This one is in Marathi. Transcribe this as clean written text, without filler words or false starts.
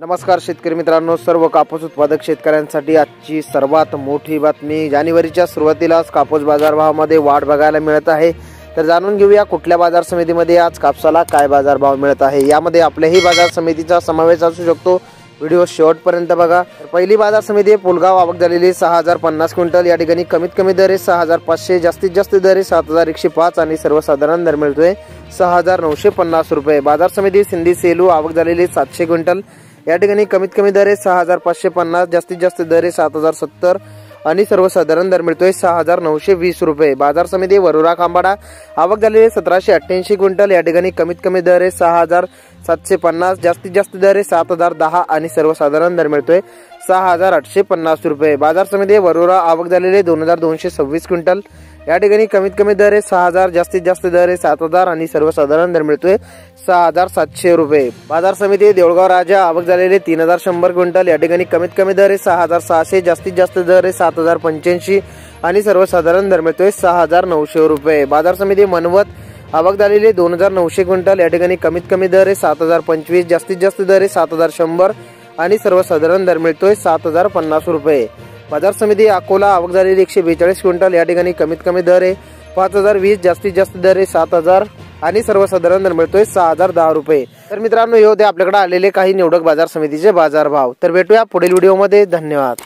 नमस्कार शेतकरी मित्रांनो, सर्व कापूस उत्पादक शेतकऱ्यांसाठी आजची सर्वात मोठी बातमी। जानेवारीच्या सुरुवातीलाच कापूस बाजारभावामध्ये वाढ बघायला मिळत आहे। तर जाणून घेऊया कुठल्या बाजार समितीमध्ये आज कापसाला काय बाजारभाव मिळत आहे। यामध्ये आपल्याही बाजार समितीचा समावेश असू शकतो। व्हिडिओ शेवटपर्यंत बघा। पहिली बाजार समिती पुलगाव, आवक झालेली 6050 क्विंटल। या ठिकाणी कमीत कमी दर आहे 6500, जास्तीत जास्त दर आहे 7105 आणि सर्वसाधारण दर मिळतोय 6950 रुपये। बाजार समिती सिंधी सेलू, आवक झालेली 700 क्विंटल। या ठिकाणी कमीत कमी दर आहे 6550, जास्तीत जास्त दर आहे 7070 आणि सर्वसाधारण दर मिळतोय 6920 रुपये। बाजार समिती वरुरा खांबाडा, आवक झालेली 1788 क्विंटल। या ठिकाणी कमीत कमी दर आहे 6750, जास्तीत जास्त दर आहे 7010 आणि सर्वसाधारण दर मिळतोय 6850 रुपये। बाजार समिती वरुरा, आवक झालेली 2226 क्विंटल। या ठिकाणी कमीत कमी दर आहे 6000, जास्तीत जास्त दर आहे 7000 आणि सर्वसाधारण दर मिळतोय 6700 रुपये। बाजार समिती देऊळगाव राजा, आवक झालेली 3100 क्विंटल। या ठिकाणी कमीत कमी दर आहे 6600, जास्तीत जास्त दर आहे 7085 आणि सर्वसाधारण दर मिळतोय 6900 रुपये। बाजार समिती मनवत, आवक झालेली 2900 क्विंटल। या ठिकाणी कमीत कमी दर आहे 7025, जास्तीत जास्त दर आहे 7100 आणि सर्वसाधारण दर मिळतोय 7050 रुपये। बाजार समिती अकोला, आवक झालेली 142 क्विंटल। या ठिकाणी कमीत कमी दर आहे 5020, जास्तीत जास्त दर आहे 7000 आणि सर्वसाधारण दर मिळतोय 6010 रुपये। तर मित्रांनो, हे होते आपल्याकडे आलेले काही निवडक बाजार समितीचे बाजारभाव। तर भेटूया पुढील व्हिडिओमध्ये। धन्यवाद।